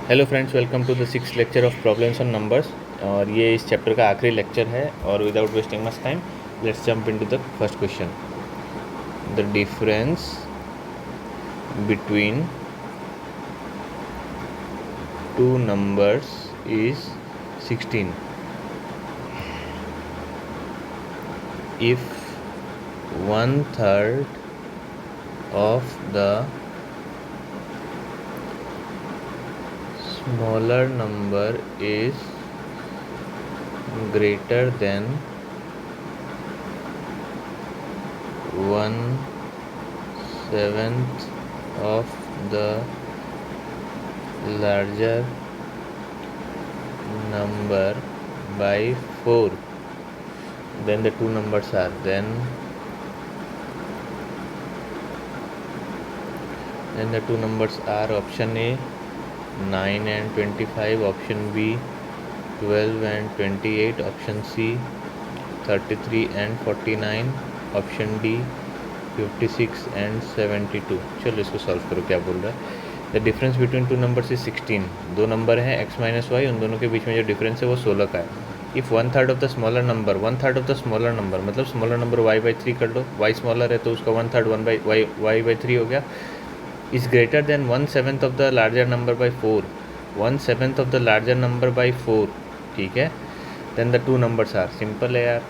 Hello friends, welcome to the 6th lecture of problems on numbers. और ये इस chapter का आखिरी लेक्चर है। और without wasting much time, let's jump into the first question. The difference between two numbers is 16 if 1/3 of the smaller number is greater than 1/7 of the larger number by 4, then the two numbers are then the two numbers are option A 9 and 25, option B 12 and 28, option C 33 and 49, option D 56 and 72। चलो इसको solve करो। क्या बोल रहा है? The difference between two numbers is 16। दो number हैं x minus Y, उन दोनों के बीच में जो डिफरेंस है वो 16 का है। If 1/3 of the smaller number, 1/3 of the smaller number मतलब स्मॉलर नंबर y/3 कर लो। y स्मॉलर है तो उसका 1/3 y/3 हो गया। Is greater than 1/7 of the larger number by 4, 1/7 of the larger number by 4। ठीक है, then the two numbers are. Simple है यार।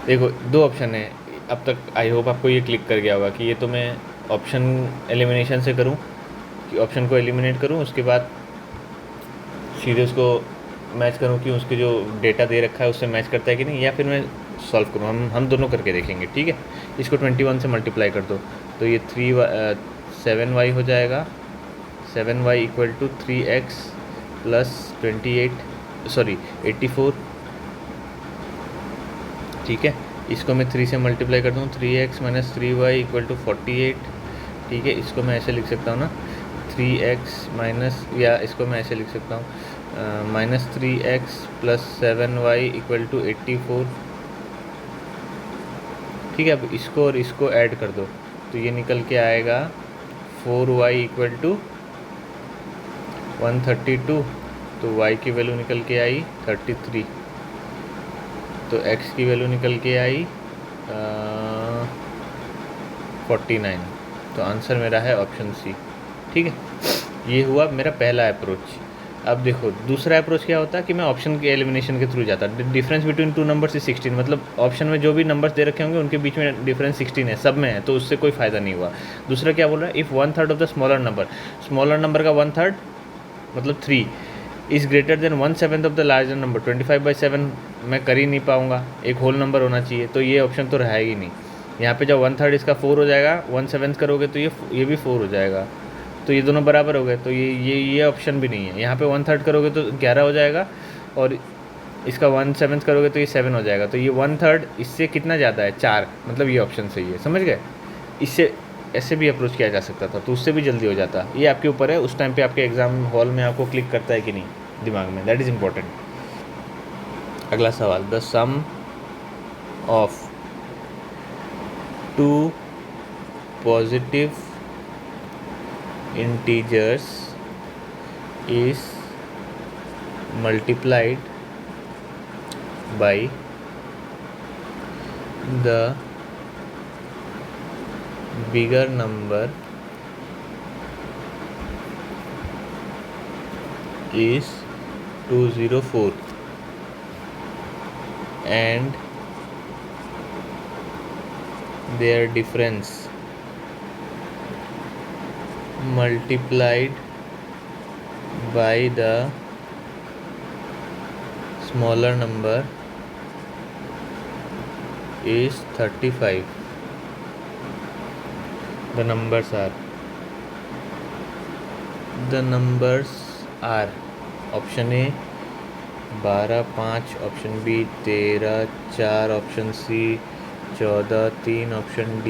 देखो दो ऑप्शन है अब तक। आई होप आपको ये क्लिक कर गया होगा कि ये तो मैं ऑप्शन एलिमिनेशन से करूं, कि ऑप्शन को एलिमिनेट करूं, उसके बाद सीधे उसको मैच करूं कि उसके जो डेटा दे रखा है उससे मैच करता है कि नहीं, या फिर मैं सॉल्व करूं। हम दोनों करके देखेंगे। ठीक है, इसको 21 से मल्टीप्लाई कर दो तो ये 7y हो जाएगा। 7y equal to 3x plus 84। ठीक है, इसको मैं 3 से मल्टीप्लाई कर दूँ, 3x minus 3y equal to 48। ठीक है, इसको मैं ऐसे लिख सकता हूँ ना, 3x माइनस, या इसको मैं ऐसे लिख सकता हूँ minus 3x plus 7y equal to 84। ठीक है, अब इसको और इसको ऐड कर दो तो ये निकल के आएगा 4y इक्वल टू 132। तो y की वैल्यू निकल के आई 33, तो x की वैल्यू निकल के आई 49। तो आंसर मेरा है ऑप्शन सी। ठीक है, ये हुआ मेरा पहला अप्रोच। अब देखो दूसरा अप्रोच क्या होता है कि मैं ऑप्शन के एलिमिनेशन के थ्रू जाता। Difference between two numbers is 16, मतलब ऑप्शन में जो भी नंबर्स दे रखे होंगे उनके बीच में डिफरेंस 16 है, सब में है, तो उससे कोई फ़ायदा नहीं हुआ। दूसरा क्या बोल रहा है? If 1/3 of the smaller number का 1/3 मतलब 3 is greater than 1/7 of the larger number. 25/7 मैं कर ही नहीं पाऊँगा, एक होल नंबर होना चाहिए, तो ये ऑप्शन तो रहेगी नहीं। यहाँ पे जब 1/3 इसका 4 हो जाएगा, 1/7 करोगे तो ये भी 4 हो जाएगा, तो ये दोनों बराबर हो गए, तो ये ऑप्शन भी नहीं है। यहाँ पे 1/3 करोगे तो 11 हो जाएगा, और इसका 1/7 करोगे तो ये 7 हो जाएगा। तो ये 1/3 इससे कितना ज़्यादा है? 4, मतलब ये ऑप्शन सही है। समझ गए? इससे ऐसे भी अप्रोच किया जा सकता था, तो उससे भी जल्दी हो जाता। ये आपके ऊपर है, उस टाइम पे आपके एग्ज़ाम हॉल में आपको क्लिक करता है कि नहीं दिमाग में, दैट इज़ इम्पोर्टेंट। अगला सवाल, the sum of two positive integers is multiplied by the bigger number is 204 and their difference multiplied by the smaller number is 35. The numbers are option A 12, 5, option B 13, 4, option C 14, 3, option D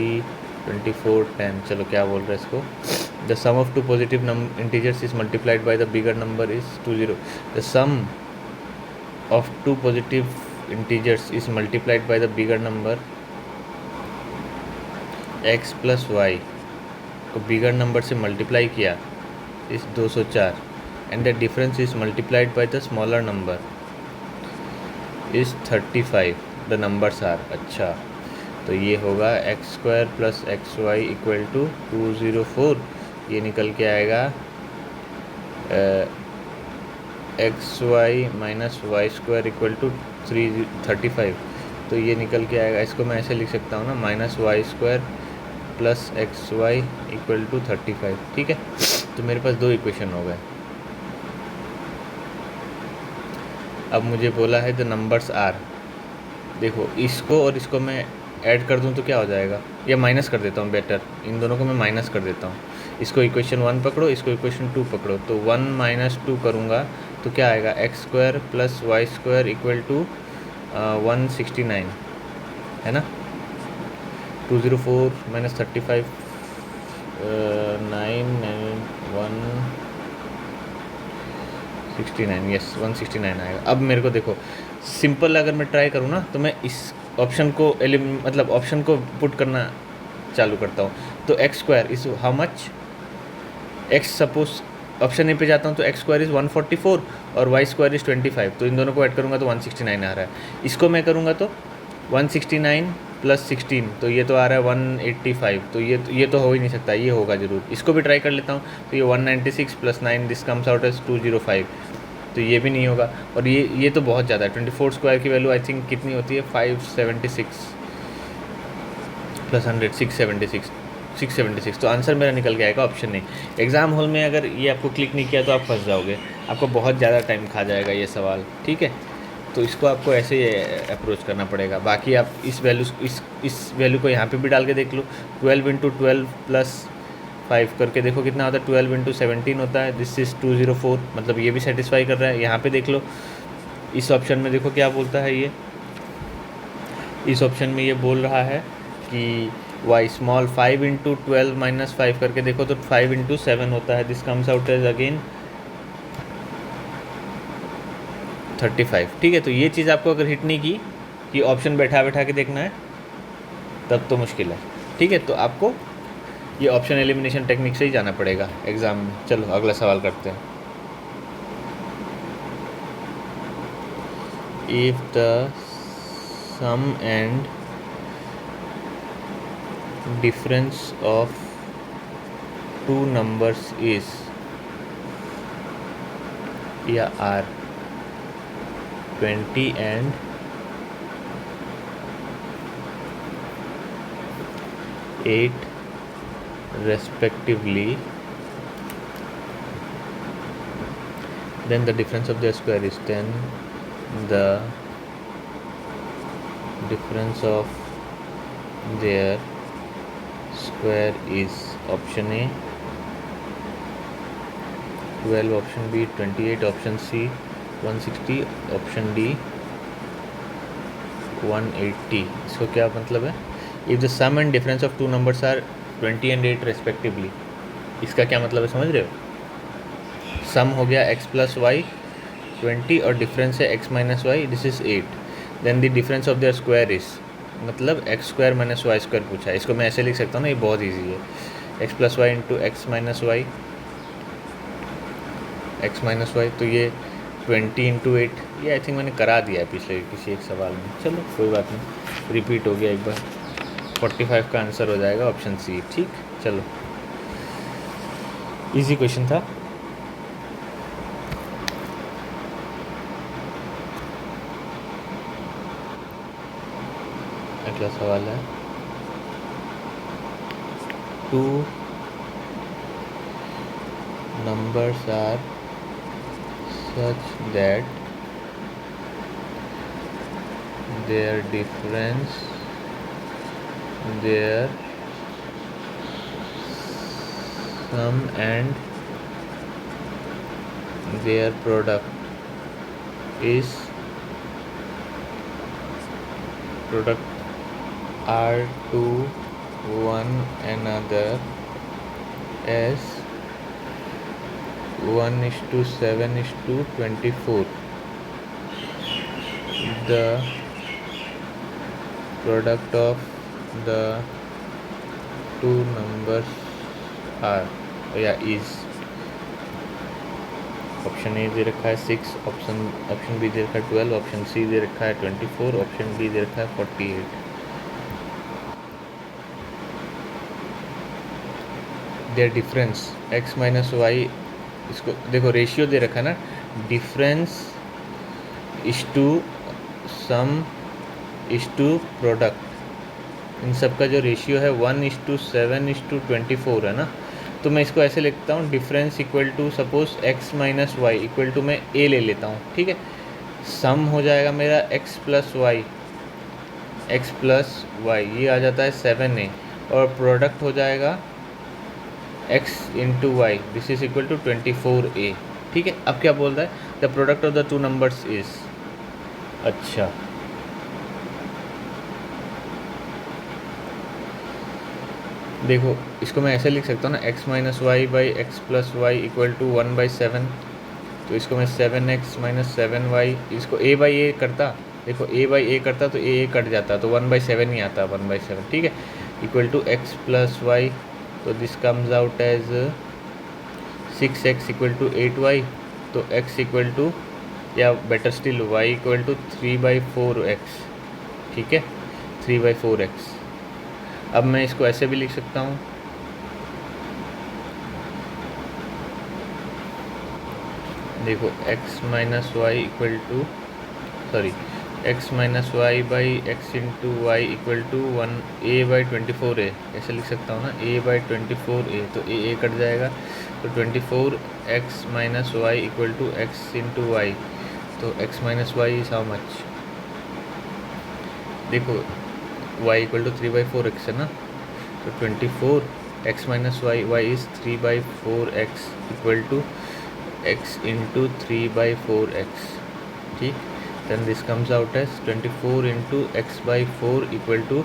24, 10। चलो क्या बोल रहे हैं इसको? The sum of two positive integers is multiplied by the bigger number is 20. The sum of two positive integers is multiplied by the bigger number x plus y को bigger number से multiply किया is 204 and the difference is multiplied by the smaller number is 35. The numbers are, अच्छा तो ये होगा x square plus x y equal to 204, ये निकल के आएगा x y minus y square equal to 35, तो ये निकल के आएगा, इसको मैं ऐसे लिख सकता हूँ ना, minus y square plus x y equal to 35, ठीक है। तो मेरे पास दो इक्वेशन हो गए। अब मुझे बोला है द नंबर्स आर, देखो इसको और इसको मैं ऐड कर दूं तो क्या हो जाएगा, या माइनस कर देता हूँ, बेटर इन दोनों को मैं माइनस कर देता हूँ। इसको इक्वेशन 1 पकड़ो, इसको इक्वेशन 2 पकड़ो, तो 1 माइनस 2 करूँगा तो क्या आएगा, x square plus y square equal to 169, है ना। 204 माइनस 35 169, यस 169 आएगा। अब मेरे को देखो सिंपल अगर मैं ट्राई करूँ ना तो मैं इस ऑप्शन को मतलब ऑप्शन को पुट करना चालू करता हूँ। तो x square is how much, x suppose option A पे जाता हूँ तो एक्स स्क्वायर इज़ 144 और वाई स्क्वायर इज़ 25, तो इन दोनों को ऐड करूँगा तो 169 आ रहा है। इसको मैं करूँगा तो 169 प्लस 16, तो ये तो आ रहा है 185, तो ये तो हो ही नहीं सकता, ये होगा ज़रूर। इसको भी ट्राई कर लेता हूँ, तो ये 196 plus 9 this comes out as 205, तो ये भी नहीं होगा। और ये तो बहुत ज़्यादा है, 24 स्क्वायर की वैल्यू आई थिंक कितनी होती है, 576 प्लस 100 676, तो आंसर मेरा निकल के आएगा ऑप्शन ए। एग्ज़ाम हॉल में अगर ये आपको क्लिक नहीं किया तो आप फंस जाओगे, आपको बहुत ज़्यादा टाइम खा जाएगा ये सवाल, ठीक है। तो इसको आपको ऐसे ही अप्रोच करना पड़ेगा। बाकी आप इस वैल्यू को यहाँ पे भी डाल के देख लो, 12 इंटू 12 प्लस 5 करके देखो कितना होता है, 12 इंटू 17 होता है, दिस इज़ 204, मतलब ये भी सेटिस्फाई कर रहा है। यहाँ पे देख लो इस ऑप्शन में, देखो क्या बोलता है ये, इस ऑप्शन में ये बोल रहा है कि वाई स्मॉल 5 इंटू 12 माइनस 5 करके देखो तो 5 इंटू 7 होता है, this comes out as again 35, ठीक है। तो ये चीज़ आपको अगर हिट नहीं की कि ऑप्शन बैठा बैठा के देखना है तब तो मुश्किल है, ठीक है। तो आपको ये ऑप्शन एलिमिनेशन टेक्निक से ही जाना पड़ेगा एग्ज़ाम में। चलो अगला सवाल करते हैं। If the sum and difference of two numbers is या are 20 and 8 respectively, then the difference of their square is 10. The difference of their square is option A 12, option B 28, option C 160, option D 180। इसको क्या मतलब है, if the sum and difference of two numbers are 20 and 8 respectively, इसका क्या मतलब है समझ रहे हो। सम हो गया x प्लस वाई 20 और डिफरेंस है x minus y, this is 8, then the difference of their square is, मतलब x square minus y square पूछा है। इसको मैं ऐसे लिख सकता हूँ ना, ये बहुत ईजी है, x plus y into x minus y, x minus y, तो ये 20 इंटू 8, ये आई थिंक मैंने करा दिया है पिछले किसी एक सवाल में, चलो कोई बात नहीं, रिपीट हो गया एक बार। 45 का आंसर हो जाएगा ऑप्शन सी, ठीक। चलो इजी क्वेश्चन था। अगला सवाल है, two numbers are such that their difference, their sum and their product are to one another as 1:7:24. The product of the two numbers are, is option A दे रखा है 6, option B दे रखा है 12, option C दे रखा है 24, option D दे रखा है 48। Their difference x minus y, इसको देखो रेशियो दे रखा है ना, difference is to sum is to product, इन सब का जो रेशियो है 1:7:24 है ना। तो मैं इसको ऐसे लिखता हूँ, difference equal to suppose x minus y equal to मैं a ले लेता हूँ, ठीक है। सम हो जाएगा मेरा x प्लस वाई, ये आ जाता है 7a, और प्रोडक्ट हो जाएगा x into y, this is equal to 24a, ठीक है। अब क्या बोल रहा है, the product of the two numbers is, अच्छा देखो इसको मैं ऐसे लिख सकता हूँ ना, x minus y by x plus y equal to 1/7, तो इसको मैं 7x माइनस 7y, इसको a बाई ए करता, देखो a बाई ए करता तो a कट जाता, तो 1/7 ही आता, 1/7, ठीक है, equal to x plus y, तो this comes out as 6x equal to 8y, तो x इक्वल टू, या better still y equal to 3/4x, ठीक है, 3/4x। अब मैं इसको ऐसे भी लिख सकता हूँ, देखो x minus y equal to, sorry x minus y by x into y equal to 1a/24a, ऐसे लिख सकता हूँ ना, a/24a, तो a कट जाएगा, तो 24x minus y equal to x into y, तो x minus y is how much, देखो y इक्वल टू 3/4x है ना, तो 24x minus y is 3/4x equal to x into 3/4x, ठीक। Then this comes out as 24 into x/4 equal to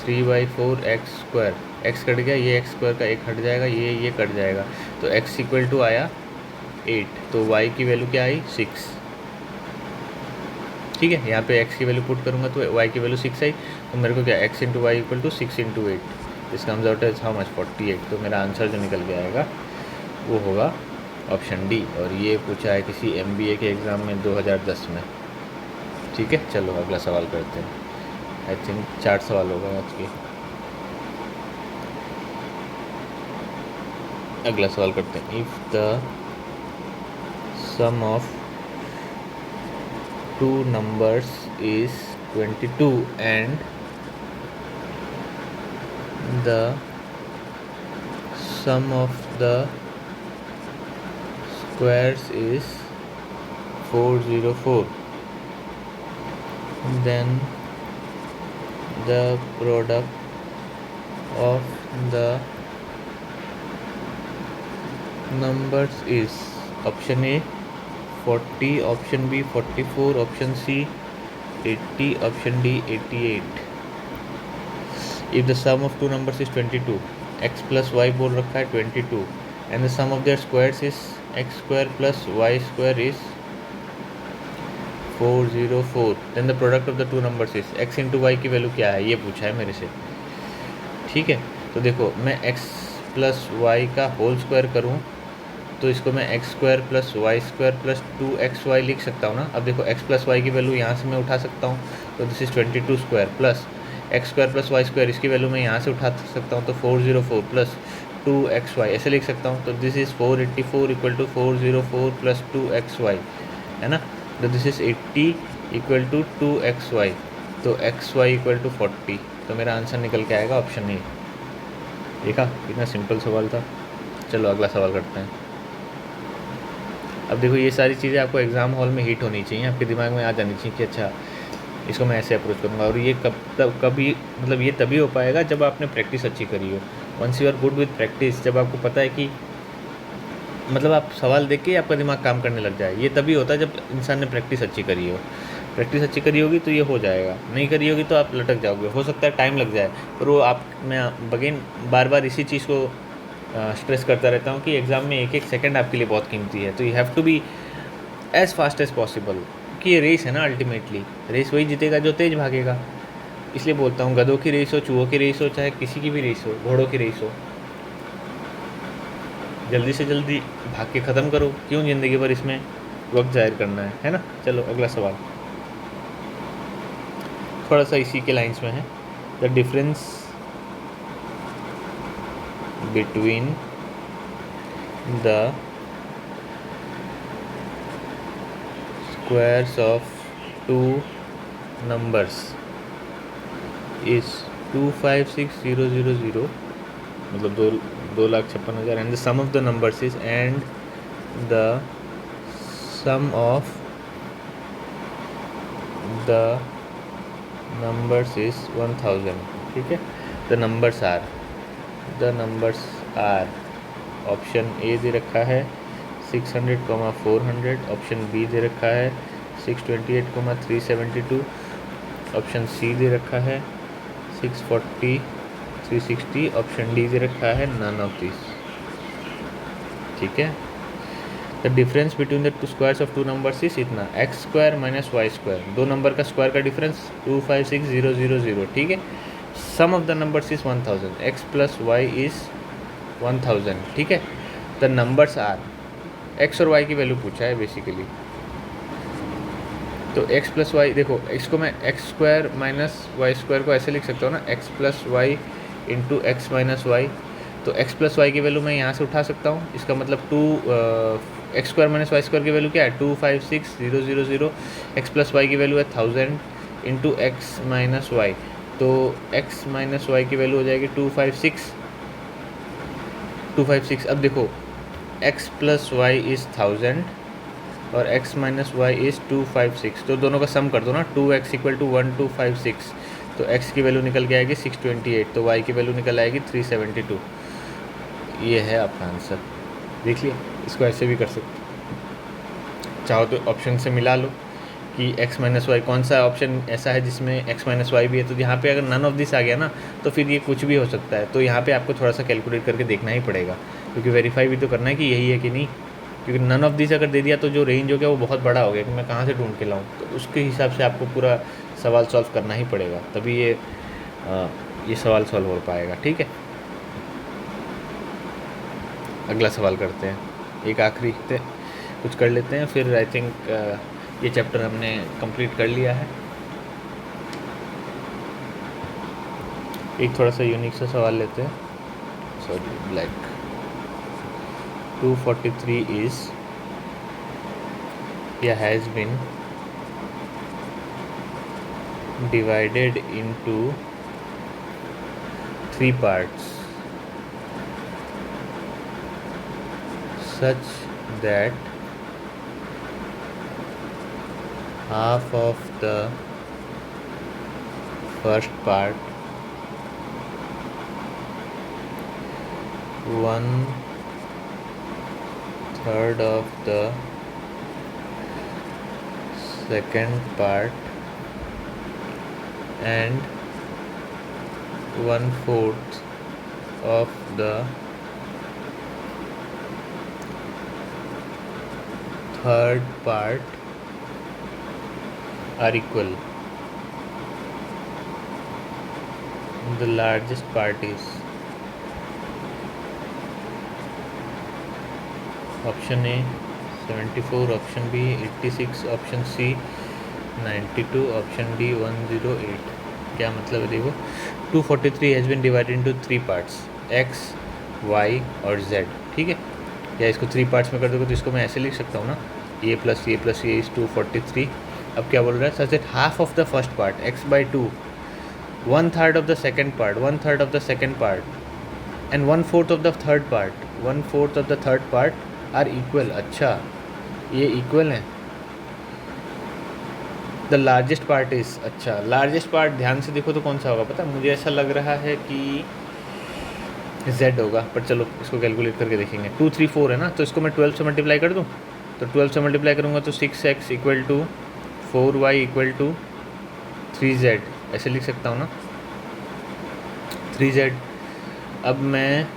3/4x square, x cut गया, ये x square का एक हट जाएगा, ये कट जाएगा, तो x इक्वल टू आया 8, तो y की वैल्यू क्या आई 6, ठीक है। यहाँ पे x की वैल्यू पुट करूँगा तो y की वैल्यू 6 आई, तो मेरे को क्या x into y equal to 6 into 8, this comes out as how much 48, तो मेरा आंसर जो निकल के आएगा वो होगा ऑप्शन डी, और ये पूछा है किसी MBA के एग्ज़ाम में 2010 में, ठीक है। चलो अगला सवाल करते हैं, आई थिंक 4 सवाल होगा आज के। अगला सवाल करते हैं, if the sum of two numbers is 22 and the sum of the squares is 404, then the product of the numbers is, option A 40, option B 44, option C 80, option D 88। if the sum of two numbers is 22, x plus y बोल रखा है 22, and the sum of their squares is x square plus y square is 404, then the product of the two numbers is, x into y की value क्या है ये पूछा है मेरे से, ठीक है। तो देखो मैं x प्लस वाई का होल स्क्वायर करूँ तो इसको मैं x square plus y square plus 2xy लिख सकता हूँ ना। अब देखो x प्लस वाई की वैल्यू यहाँ से मैं उठा सकता हूँ, तो this is 22 square plus x square plus y square, इसकी वैल्यू मैं यहाँ से उठा सकता हूँ, तो 404 प्लस 2xy ऐसे लिख सकता हूँ, तो this is 484 equal to 404 plus 2xy, है ना। तो this is 80 equal to 2xy, तो xy इक्वल टू 40, तो मेरा आंसर निकल के आएगा ऑप्शन ए। देखा कितना सिंपल सवाल था। चलो अगला सवाल करते हैं। अब देखो ये सारी चीज़ें आपको एग्ज़ाम हॉल में हिट होनी चाहिए, आपके दिमाग में आ जानी चाहिए कि अच्छा इसको मैं ऐसे अप्रोच करूँगा, और ये कभी मतलब ये तभी हो पाएगा जब आपने प्रैक्टिस अच्छी करी हो। Once you are good with practice, जब आपको पता है कि मतलब आप सवाल देख के आपका दिमाग काम करने लग जाए, ये तभी होता है जब इंसान ने प्रैक्टिस अच्छी करी हो। प्रैक्टिस अच्छी करी होगी तो ये हो जाएगा, नहीं करी होगी तो आप लटक जाओगे, हो सकता है टाइम लग जाए, पर वो आप मैं अगेन बार बार इसी चीज़ को स्ट्रेस करता रहता हूँ कि एग्ज़ाम में एक एक सेकंड आपके लिए बहुत कीमती है, तो you have to be as fast as possible, कि ये रेस है ना, अल्टीमेटली रेस वही जीतेगा जो तेज़ भागेगा। इसलिए बोलता हूँ गधों की रेस हो, चूहों की रेस हो, चाहे किसी की भी रेस हो, घोड़ों की रेस हो, जल्दी से जल्दी भाग के ख़त्म करो, क्यों ज़िंदगी भर इसमें वक्त ज़ाहिर करना है ना। चलो अगला सवाल थोड़ा सा इसी के लाइंस में है। The difference between the squares of two numbers is 256000, मतलब 2,56,000, and the sum of the numbers is and the sum of the numbers is 1000। ठीक है, the numbers are option A दे रखा है 600, 400, ऑप्शन बी दे रखा है 628, 372, ऑप्शन सी दे रखा है 640, 360, ऑप्शन डी दे रखा है नन ऑफ दिस। ठीक है, the difference between the two squares of two numbers is इतना x square minus y square, दो नंबर का स्क्वायर का डिफरेंस 256,000। ठीक है, sum of the numbers is 1000, x plus y is 1000। ठीक है, द नंबर्स आर, एक्स और y की वैल्यू पूछा है बेसिकली, तो एक्स प्लस वाई, देखो इसको मैं x square minus y square को ऐसे लिख सकता हूँ ना, x plus y into x minus y. तो एक्स प्लस वाई की वैल्यू मैं यहाँ से उठा सकता हूँ, इसका मतलब x square minus y square की वैल्यू क्या है 256,000, एक्स प्लस वाई की वैल्यू है 1000 इंटू एक्स माइनस वाई, तो एक्स माइनस वाई की वैल्यू हो जाएगी 256। अब देखो एक्स प्लस वाई इज़ 1000 और x माइनस वाई इज़ 256, तो दोनों का सम कर दो ना, 2x इक्वल टू 1256, तो x की वैल्यू निकल के आएगी 628, तो y की वैल्यू निकल आएगी 372। ये है आपका आंसर, देख लिया। इसको ऐसे भी कर सकते, चाहो तो ऑप्शन से मिला लो कि x माइनस वाई कौन सा ऑप्शन ऐसा है जिसमें x माइनस वाई भी है, तो यहाँ पे अगर नन ऑफ दिस आ गया ना तो फिर ये कुछ भी हो सकता है, तो यहाँ पे आपको थोड़ा सा कैलकुलेट करके देखना ही पड़ेगा, क्योंकि वेरीफाई भी तो करना है कि यही है कि नहीं, क्योंकि नन ऑफ दिस अगर दे दिया तो जो रेंज हो गया वो बहुत बड़ा हो गया कि मैं कहाँ से ढूंढ के लाऊँ, तो उसके हिसाब से आपको पूरा सवाल सॉल्व करना ही पड़ेगा, तभी ये सवाल सॉल्व हो पाएगा। ठीक है, अगला सवाल करते हैं, एक आखिरी कुछ कर लेते हैं, फिर आई थिंक ये चैप्टर हमने कंप्लीट कर लिया है। एक थोड़ा सा यूनिक सा सवाल लेते हैं, sorry black. 243 is has been divided into 3 parts such that half of the first part, 1/3 of the second part and 1/4 of the third part are equal. The largest part is option A 74, option B 86, option C 92, option D 108। क्या मतलब है देखो, 243 has been divided into 3 parts, x y और z. ठीक है, या इसको 3 parts में कर दोगे तो इसको मैं ऐसे लिख सकता हूँ ना, a plus a plus a is 243। अब क्या बोल रहा है, such that half of the first part x/2, 1/3 of the second part, 1/3 of the second part and 1/4 of the third part, 1/4 of the third part are equal. अच्छा, ये equal है। The largest part is, अच्छा largest part ध्यान से देखो तो कौन सा होगा पता, मुझे ऐसा लग रहा है कि z होगा, पर चलो इसको कैलकुलेट करके देखेंगे। 2 3 4 है ना, तो इसको मैं 12 से मल्टीप्लाई कर दूँ, तो 12 से मल्टीप्लाई करूँगा तो 6x equal to 4y equal to 3z, ऐसे लिख सकता हूँ ना 3z। अब मैं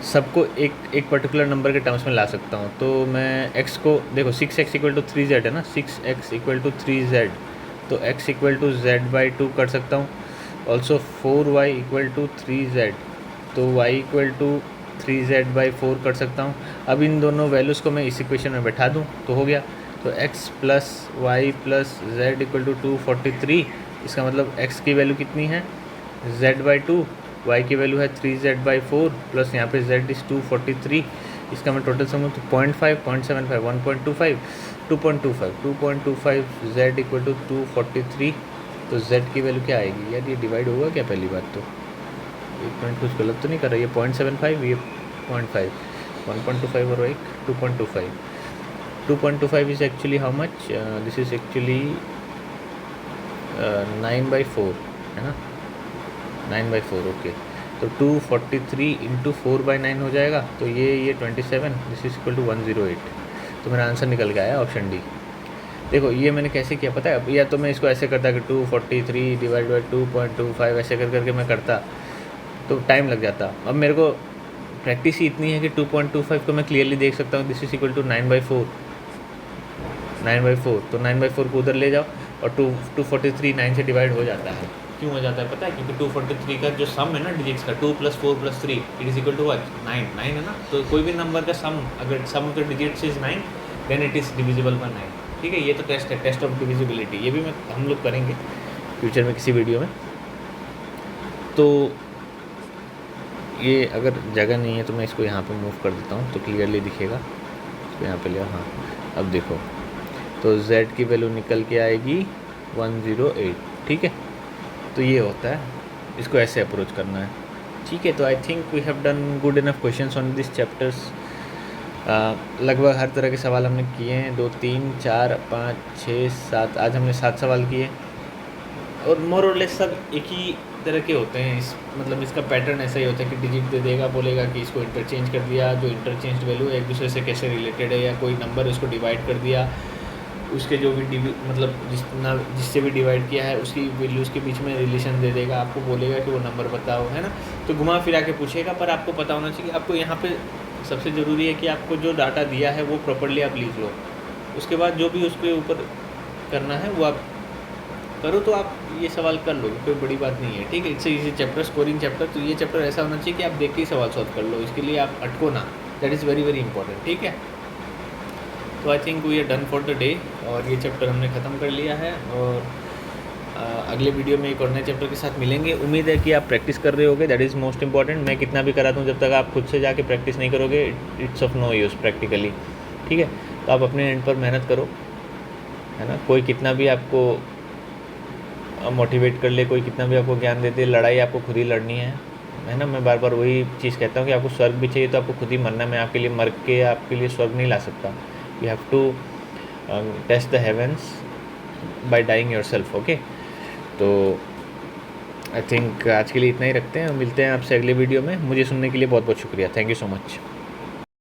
सबको एक पर्टिकुलर नंबर के टर्म्स में ला सकता हूँ, तो मैं x को देखो 6x इक्वल टू 3z है ना, 6x इक्वल टू 3z, तो x इक्वल टू z/2 कर सकता हूँ। Also 4y equal to 3z, तो y इक्वल टू 3z/4 कर सकता हूँ। अब इन दोनों वैल्यूज़ को मैं इस इक्वेशन में बैठा दूँ तो हो गया। तो x + y + z = 243। इसका मतलब x की वैल्यू कितनी है z/2, y की वैल्यू है 3z/4 प्लस यहाँ पे z इज़ 243। इसका मैं टोटल समझ तो 0.5, 0.75, 1.25, 2.25 z = 243। तो z की वैल्यू क्या आएगी यार, ये डिवाइड होगा क्या? पहली बात तो एक मिनट, कुछ गलत तो नहीं कर रहा, ये 0.75, ये 0.5, 1.25 और एक 2.25। 2.25 is actually how much? This is actually 9/4 है ना, 9/4। ओके, तो 243 × 4/9 हो जाएगा। तो ये 27, दिस इज इक्वल टू 108। तो मेरा आंसर निकल के आया ऑप्शन डी। देखो ये मैंने कैसे किया पता है? या तो मैं इसको ऐसे करता कि 243 / 2.25 ऐसे कर करके मैं करता तो टाइम लग जाता। अब मेरे को प्रैक्टिस ही इतनी है कि 2.25 को मैं क्लियरली देख सकता हूँ, दिस इज इक्वल टू 9/4। 9/4 तो 9/4 को उधर ले जाओ और 243 9 से डिवाइड हो जाता है। क्यों हो जाता है पता है? क्योंकि 243 का जो सम है ना डिजिट्स का, 2 + 4 + 3 it is equal to what? 9 है ना। तो कोई भी नंबर का सम, अगर sum of the digits is 9 then it is divisible by 9। ठीक है, ये तो टेस्ट है, टेस्ट ऑफ डिविजिबिलिटी। ये भी हम लोग करेंगे फ्यूचर में किसी वीडियो में। तो ये अगर जगह नहीं है तो मैं इसको यहाँ पे मूव कर देता हूँ तो क्लियरली दिखेगा। इसको यहाँ पे लिया, हाँ अब देखो, तो z की वैल्यू निकल के आएगी 108। ठीक है, तो ये होता है, इसको ऐसे अप्रोच करना है। ठीक है, तो I think we have done good enough questions on this chapters. लगभग हर तरह के सवाल हमने किए हैं, 2 3 4 5 6 7, आज हमने 7 सवाल किए और मोर और लेस सब एक ही तरह के होते हैं। मतलब इसका पैटर्न ऐसा ही होता है कि डिजिट दे देगा, बोलेगा कि इसको इंटरचेंज कर दिया, जो इंटरचेंज वैल्यू एक दूसरे से कैसे रिलेटेड है, या कोई नंबर उसको डिवाइड कर दिया, उसके जो भी मतलब जिससे भी डिवाइड किया है उसकी वैल्यूज़ के बीच में रिलेशन दे देगा, आपको बोलेगा कि वो नंबर बताओ, है ना। तो घुमा फिरा के पूछेगा, पर आपको पता होना चाहिए। आपको यहाँ पे सबसे ज़रूरी है कि आपको जो डाटा दिया है वो प्रॉपर्ली आप लिख लो। उसके बाद जो भी उसके ऊपर करना है वो आप करो, तो आप ये सवाल कर लो, कोई बड़ी बात नहीं है। ठीक है, इससे इसी चैप्टर, स्कोरिंग चैप्टर, तो ये चैप्टर ऐसा होना चाहिए कि आप देख के ही सवाल सॉल्व कर लो। इसके लिए आप अटको ना, that is very very important. ठीक है, तो I think we are done for the day, और ये चैप्टर हमने ख़त्म कर लिया है। और अगले वीडियो में एक और नए चैप्टर के साथ मिलेंगे। उम्मीद है कि आप प्रैक्टिस कर रहे होगे, दैट इज़ मोस्ट इंपॉर्टेंट। मैं कितना भी करा दूँ, जब तक आप खुद से जाके प्रैक्टिस नहीं करोगे it's of no use practically. ठीक है, तो आप अपने एंड पर मेहनत करो, है ना। कोई कितना भी आपको मोटिवेट कर ले, कोई कितना भी आपको ज्ञान दे दे, लड़ाई आपको खुद ही लड़नी है ना। मैं बार बार वही चीज़ कहता हूँ कि आपको स्वर्ग भी चाहिए तो आपको खुद ही मरना है। मैं आपके लिए मर के आपके लिए स्वर्ग नहीं ला सकता। You have to taste the heavens by dying yourself. Okay, तो आई थिंक आज के लिए इतना ही रखते हैं। मिलते हैं आपसे अगले वीडियो में। मुझे सुनने के लिए बहुत बहुत शुक्रिया। Thank you so much.